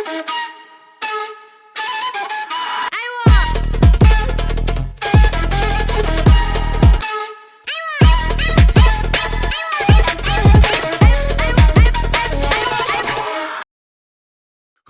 Who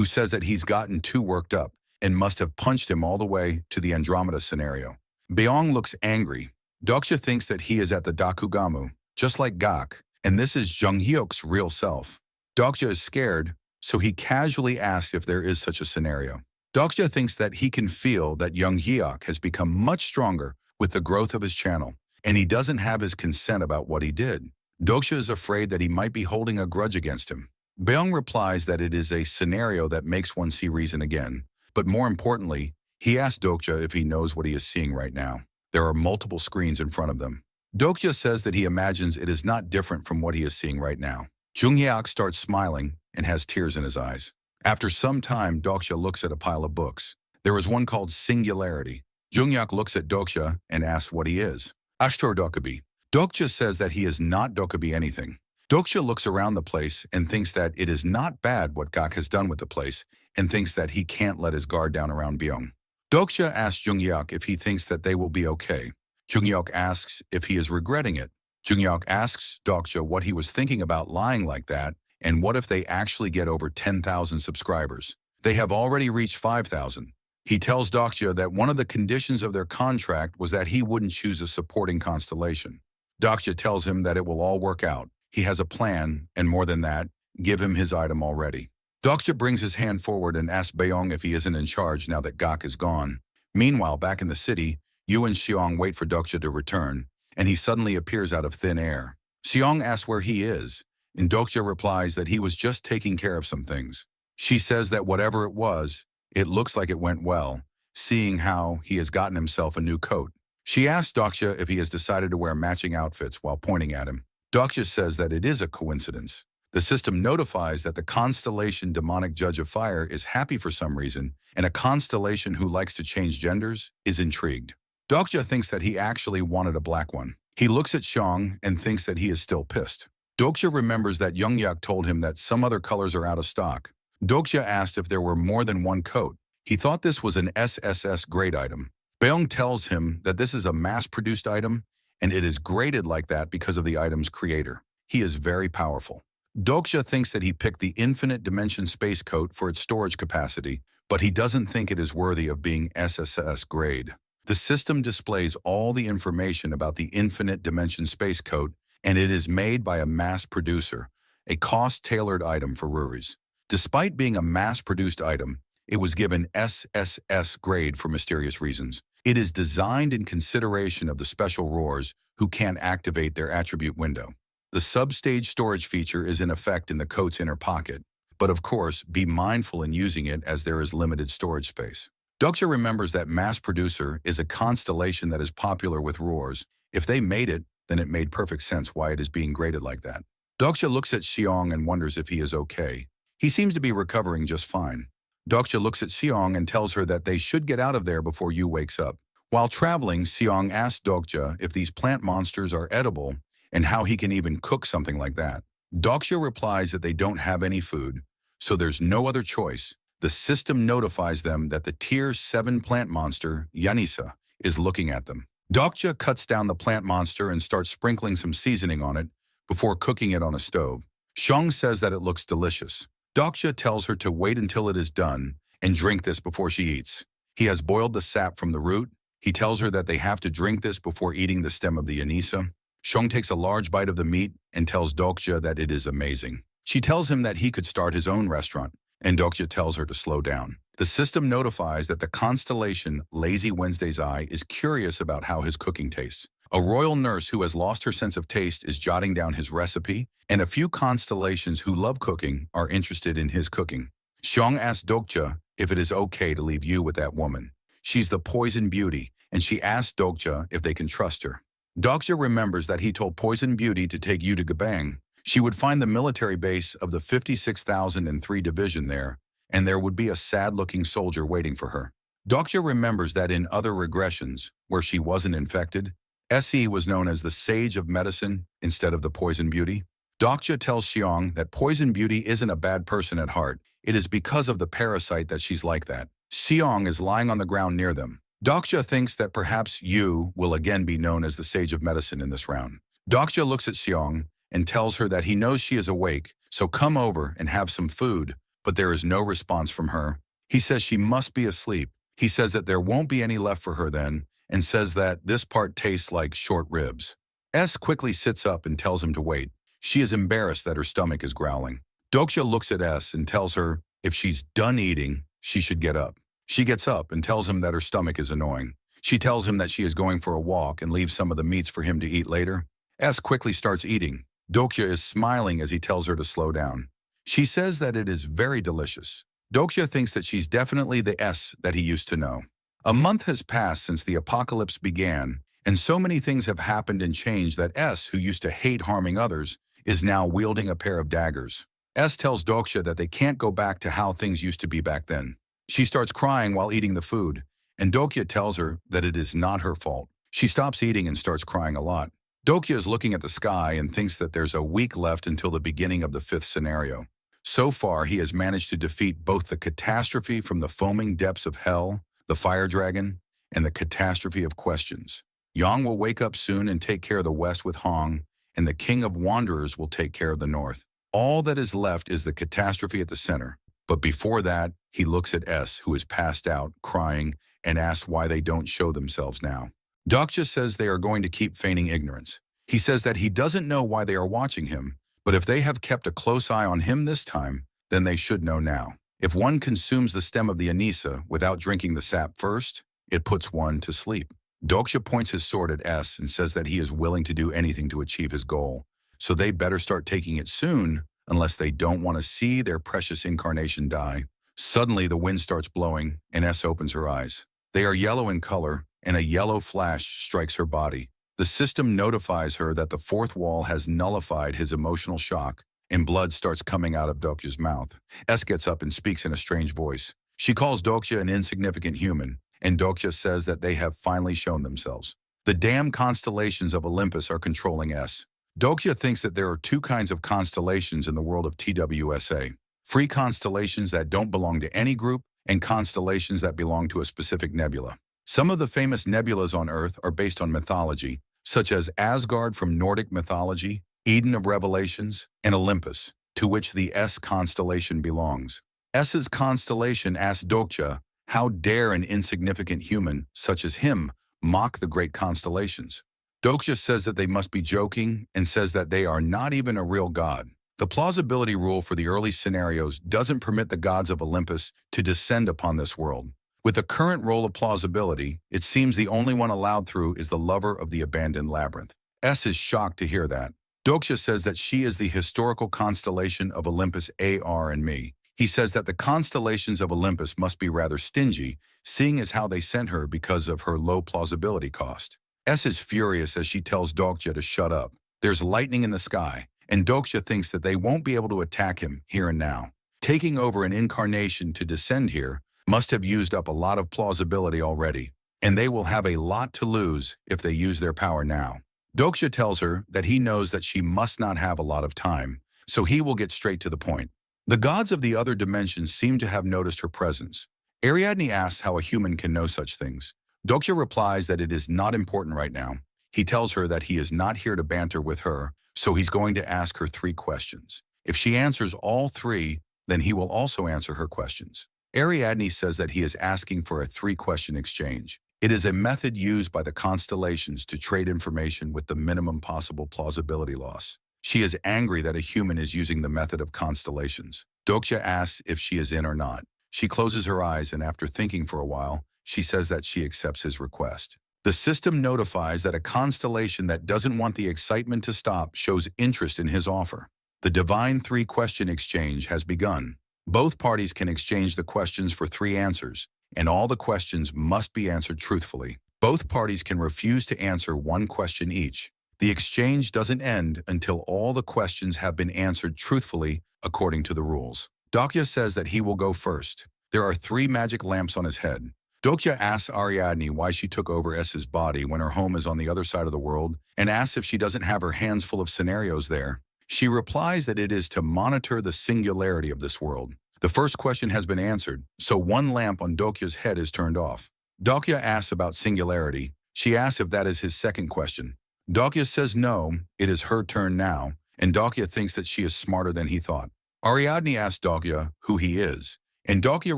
says that he's gotten too worked up and must have punched him all the way to the Andromeda scenario. Beong looks angry. Dokja thinks that he is at the Dakugamu, just like Gak, and this is Jung Hyuk's real self. Dokja is scared, so he casually asks if there is such a scenario. Dokja thinks that he can feel that Jung Hyuk has become much stronger with the growth of his channel, and he doesn't have his consent about what he did. Dokja is afraid that he might be holding a grudge against him. Beong replies that it is a scenario that makes one see reason again, but more importantly, he asks Dokja if he knows what he is seeing right now. There are multiple screens in front of them. Dokja says that he imagines it is not different from what he is seeing right now. Jung Hyuk starts smiling and has tears in his eyes. After some time, Dokja looks at a pile of books. There is one called Singularity. Jung Hyuk looks at Dokja and asks what he is. Ashtor Dokubi. Dokja says that he is not Dokubi anything. Dokja looks around the place and thinks that it is not bad what Gak has done with the place and thinks that he can't let his guard down around Beong. Dokja asks Jung Hyuk if he thinks that they will be okay. Jung Hyuk asks if he is regretting it. Jung Hyuk asks Dokja what he was thinking about lying like that and what if they actually get over 10,000 subscribers. They have already reached 5,000. He tells Dokja that one of the conditions of their contract was that he wouldn't choose a supporting constellation. Dokja tells him that it will all work out. He has a plan, and more than that, give him his item already. Dokja brings his hand forward and asks Beong if he isn't in charge now that Gak is gone. Meanwhile, back in the city, Yu and Xiong wait for Dokja to return, and he suddenly appears out of thin air. Xiong asks where he is, and Dokja replies that he was just taking care of some things. She says that whatever it was, it looks like it went well, seeing how he has gotten himself a new coat. She asks Dokja if he has decided to wear matching outfits while pointing at him. Dokja says that it is a coincidence. The system notifies that the constellation Demonic Judge of Fire is happy for some reason, and a constellation who likes to change genders is intrigued. Dokja thinks that he actually wanted a black one. He looks at Xiong and thinks that he is still pissed. Dokja remembers that Jung Hyuk told him that some other colors are out of stock. Dokja asked if there were more than one coat. He thought this was an SSS grade item. Beong tells him that this is a mass-produced item, and it is graded like that because of the item's creator. He is very powerful. Dokja thinks that he picked the Infinite Dimension Space Coat for its storage capacity, but he doesn't think it is worthy of being SSS grade. The system displays all the information about the Infinite Dimension Space Coat, and it is made by a mass producer, a cost-tailored item for Ruris. Despite being a mass-produced item, it was given SSS grade for mysterious reasons. It is designed in consideration of the special roars who can't activate their attribute window. The substage storage feature is in effect in the coat's inner pocket, but of course, be mindful in using it as there is limited storage space. Dokja remembers that Mass Producer is a constellation that is popular with roars. If they made it, then it made perfect sense why it is being graded like that. Dokja looks at Xiong and wonders if he is okay. He seems to be recovering just fine. Dokja looks at Xiong and tells her that they should get out of there before Yu wakes up. While traveling, Xiong asks Dokja if these plant monsters are edible and how he can even cook something like that. Dokja replies that they don't have any food, so there's no other choice. The system notifies them that the Tier 7 plant monster, Yanisa, is looking at them. Dokja cuts down the plant monster and starts sprinkling some seasoning on it before cooking it on a stove. Xiong says that it looks delicious. Dokja tells her to wait until it is done and drink this before she eats. He has boiled the sap from the root. He tells her that they have to drink this before eating the stem of the Yanisa. Xiong takes a large bite of the meat and tells Dokja that it is amazing. She tells him that he could start his own restaurant, and Dokja tells her to slow down. The system notifies that the constellation Lazy Wednesday's Eye is curious about how his cooking tastes. A royal nurse who has lost her sense of taste is jotting down his recipe, and a few constellations who love cooking are interested in his cooking. Xiong asks Dokja if it is okay to leave Yu with that woman. She's the Poison Beauty, and she asks Dokja if they can trust her. Dokja remembers that he told Poison Beauty to take Yu to Gabang. She would find the military base of the 56,003 Division there, and there would be a sad-looking soldier waiting for her. Dokja remembers that in other regressions, where she wasn't infected, SE was known as the Sage of Medicine instead of the Poison Beauty. Dokja tells Xiong that Poison Beauty isn't a bad person at heart. It is because of the parasite that she's like that. Xiong is lying on the ground near them. Dokja thinks that perhaps Yu will again be known as the Sage of Medicine in this round. Dokja looks at Xiong and tells her that he knows she is awake, so come over and have some food, but there is no response from her. He says she must be asleep. He says that there won't be any left for her then, and says that this part tastes like short ribs. S quickly sits up and tells him to wait. She is embarrassed that her stomach is growling. Dokja looks at S and tells her if she's done eating, she should get up. She gets up and tells him that her stomach is annoying. She tells him that she is going for a walk and leaves some of the meats for him to eat later. S quickly starts eating. Dokja is smiling as he tells her to slow down. She says that it is very delicious. Dokja thinks that she's definitely the S that he used to know. A month has passed since the apocalypse began, and so many things have happened and changed that S, who used to hate harming others, is now wielding a pair of daggers. S tells Dokja that they can't go back to how things used to be back then. She starts crying while eating the food, and Dokja tells her that it is not her fault. She stops eating and starts crying a lot. Dokja is looking at the sky and thinks that there's a week left until the beginning of the 5th scenario. So far, he has managed to defeat both the catastrophe from the foaming depths of hell, the fire dragon, and the catastrophe of questions. Yang will wake up soon and take care of the west with Hong, and the king of wanderers will take care of the north. All that is left is the catastrophe at the center. But before that, he looks at S, who is passed out, crying, and asks why they don't show themselves now. Dokja says they are going to keep feigning ignorance. He says that he doesn't know why they are watching him, but if they have kept a close eye on him this time, then they should know now. If one consumes the stem of the Anisa without drinking the sap first, it puts one to sleep. Dokja points his sword at S and says that he is willing to do anything to achieve his goal, so they better start taking it soon unless they don't want to see their precious incarnation die. Suddenly, the wind starts blowing, and S opens her eyes. They are yellow in color, and a yellow flash strikes her body. The system notifies her that the 4th wall has nullified his emotional shock, and blood starts coming out of Dokja's mouth. S gets up and speaks in a strange voice. She calls Dokja an insignificant human, and Dokja says that they have finally shown themselves. The damn constellations of Olympus are controlling S. Dokja thinks that there are 2 kinds of constellations in the world of TWSA. Free constellations that don't belong to any group, and constellations that belong to a specific nebula. Some of the famous nebulas on Earth are based on mythology, such as Asgard from Nordic mythology, Eden of Revelations, and Olympus, to which the S constellation belongs. S's constellation asks Dokja, how dare an insignificant human, such as him, mock the great constellations? Dokja says that they must be joking and says that they are not even a real god. The plausibility rule for the early scenarios doesn't permit the gods of Olympus to descend upon this world. With the current role of plausibility, it seems the only one allowed through is the lover of the abandoned labyrinth. S is shocked to hear that. Dokja says that she is the historical constellation of Olympus AR and me. He says that the constellations of Olympus must be rather stingy, seeing as how they sent her because of her low plausibility cost. S is furious as she tells Dokja to shut up. There's lightning in the sky, and Dokja thinks that they won't be able to attack him here and now. Taking over an incarnation to descend here must have used up a lot of plausibility already, and they will have a lot to lose if they use their power now. Dokja tells her that he knows that she must not have a lot of time, so he will get straight to the point. The gods of the other dimensions seem to have noticed her presence. Ariadne asks how a human can know such things. Dokja replies that it is not important right now. He tells her that he is not here to banter with her, so he's going to ask her 3 questions. If she answers all 3, then he will also answer her questions. Ariadne says that he is asking for a 3-question exchange. It is a method used by the constellations to trade information with the minimum possible plausibility loss. She is angry that a human is using the method of constellations. Dokja asks if she is in or not. She closes her eyes, and after thinking for a while, she says that she accepts his request. The system notifies that a constellation that doesn't want the excitement to stop shows interest in his offer. The divine 3-question exchange has begun. Both parties can exchange the questions for 3 answers, and all the questions must be answered truthfully. Both parties can refuse to answer 1 question each. The exchange doesn't end until all the questions have been answered truthfully according to the rules. Dokja says that he will go first. There are 3 magic lamps on his head. Dokja asks Ariadne why she took over S's body when her home is on the other side of the world, and asks if she doesn't have her hands full of scenarios there. She replies that it is to monitor the singularity of this world. The first question has been answered, so one lamp on Dokya's head is turned off. Dokya asks about singularity. She asks if that is his second question. Dokya says no, it is her turn now, and Dokya thinks that she is smarter than he thought. Ariadne asks Dokya who he is, and Dokya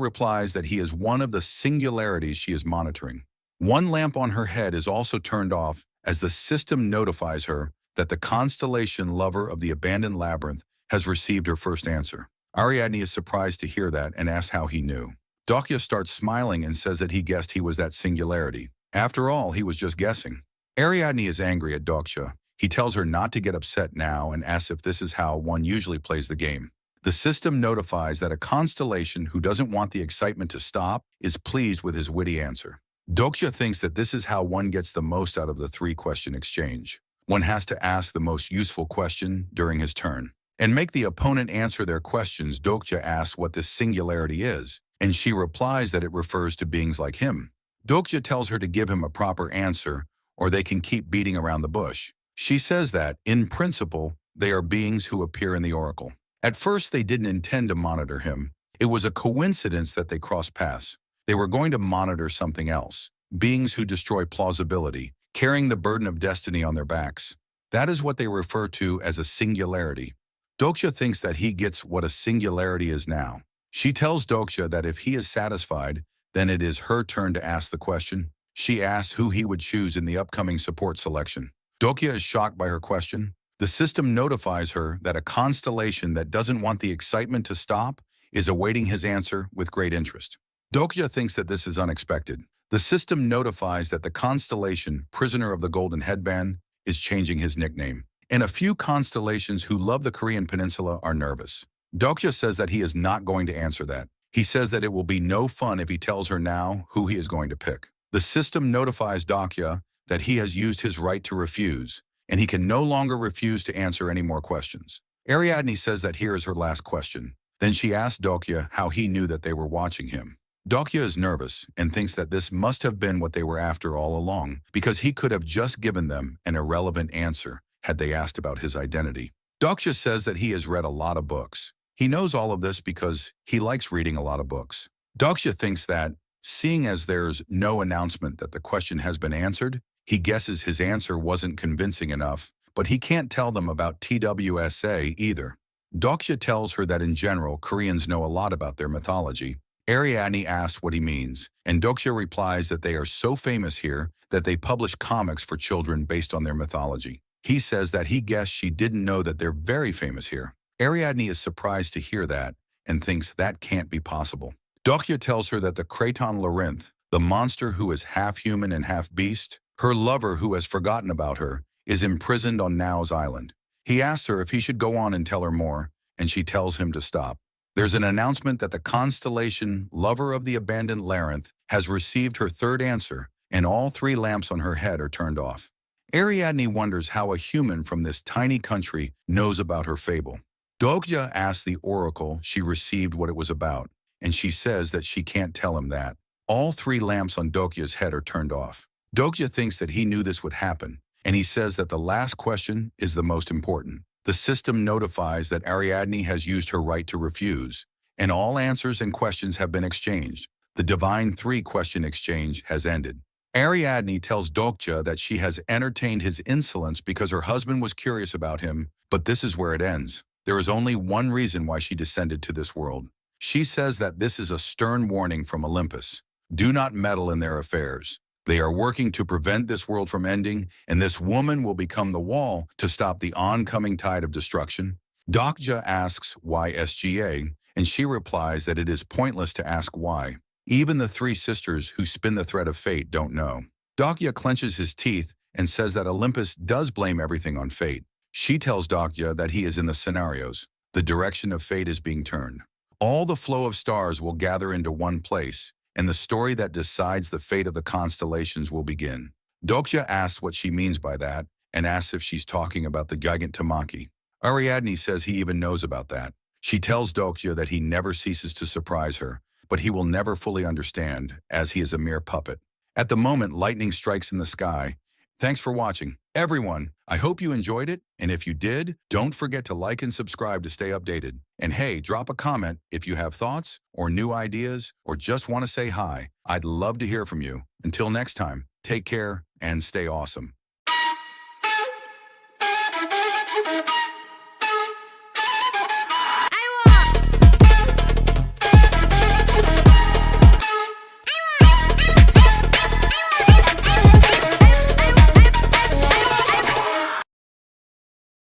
replies that he is one of the singularities she is monitoring. One lamp on her head is also turned off as the system notifies her that the constellation lover of the abandoned labyrinth has received her first answer. Ariadne is surprised to hear that and asks how he knew. Dokya starts smiling and says that he guessed he was that singularity. After all, he was just guessing. Ariadne is angry at Dokya. He tells her not to get upset now and asks if this is how one usually plays the game. The system notifies that a constellation who doesn't want the excitement to stop is pleased with his witty answer. Dokya thinks that this is how one gets the most out of the three-question exchange. One has to ask the most useful question during his turn and make the opponent answer their questions. Dokya asks what this singularity is, and she replies that it refers to beings like him. Dokya tells her to give him a proper answer, or they can keep beating around the bush. She says that, in principle, they are beings who appear in the oracle. At first, they didn't intend to monitor him. It was a coincidence that they crossed paths. They were going to monitor something else, beings who destroy plausibility, carrying the burden of destiny on their backs. That is what they refer to as a singularity. Dokya thinks that he gets what a singularity is now. She tells Dokya that if he is satisfied, then it is her turn to ask the question. She asks who he would choose in the upcoming support selection. Dokya is shocked by her question. The system notifies her that a constellation that doesn't want the excitement to stop is awaiting his answer with great interest. Dokya thinks that this is unexpected. The system notifies that the constellation, Prisoner of the Golden Headband, is changing his nickname. And a few constellations who love the Korean peninsula are nervous. Dokya says that he is not going to answer that. He says that it will be no fun if he tells her now who he is going to pick. The system notifies Dokya that he has used his right to refuse, and he can no longer refuse to answer any more questions. Ariadne says that here is her last question. Then she asks Dokya how he knew that they were watching him. Dokya is nervous and thinks that this must have been what they were after all along, because he could have just given them an irrelevant answer had they asked about his identity. Dokya says that he has read a lot of books. He knows all of this because he likes reading a lot of books. Dokya thinks that, seeing as there's no announcement that the question has been answered, he guesses his answer wasn't convincing enough, but he can't tell them about TWSA either. Dokya tells her that in general, Koreans know a lot about their mythology. Ariadne asks what he means, and Dokya replies that they are so famous here that they publish comics for children based on their mythology. He says that he guessed she didn't know that they're very famous here. Ariadne is surprised to hear that and thinks that can't be possible. Dokya tells her that the Kraton Labyrinth, the monster who is half human and half beast, her lover who has forgotten about her, is imprisoned on Nao's island. He asks her if he should go on and tell her more, and she tells him to stop. There's an announcement that the constellation, lover of the abandoned labyrinth, has received her third answer, and all three lamps on her head are turned off. Ariadne wonders how a human from this tiny country knows about her fable. Dokya asks the oracle she received what it was about, and she says that she can't tell him that. All three lamps on Dokya's head are turned off. Dokya thinks that he knew this would happen, and he says that the last question is the most important. The system notifies that Ariadne has used her right to refuse, and all answers and questions have been exchanged. The Divine Three-question exchange has ended. Ariadne tells Dokya that she has entertained his insolence because her husband was curious about him, but this is where it ends. There is only one reason why she descended to this world. She says that this is a stern warning from Olympus. Do not meddle in their affairs. They are working to prevent this world from ending, and this woman will become the wall to stop the oncoming tide of destruction. Dokya asks why SGA, and she replies that it is pointless to ask why. Even the three sisters who spin the thread of fate don't know. Dokya clenches his teeth and says that Olympus does blame everything on fate. She tells Dokya that he is in the scenarios. The direction of fate is being turned. All the flow of stars will gather into one place, and the story that decides the fate of the constellations will begin. Dokya asks what she means by that, and asks if she's talking about the Gigant Tamaki. Ariadne says he even knows about that. She tells Dokya that he never ceases to surprise her, but he will never fully understand, as he is a mere puppet. At the moment, lightning strikes in the sky, Thanks for watching. Everyone, I hope you enjoyed it, and if you did, don't forget to like and subscribe to stay updated. And hey, drop a comment if you have thoughts or new ideas or just want to say hi. I'd love to hear from you. Until next time, take care and stay awesome.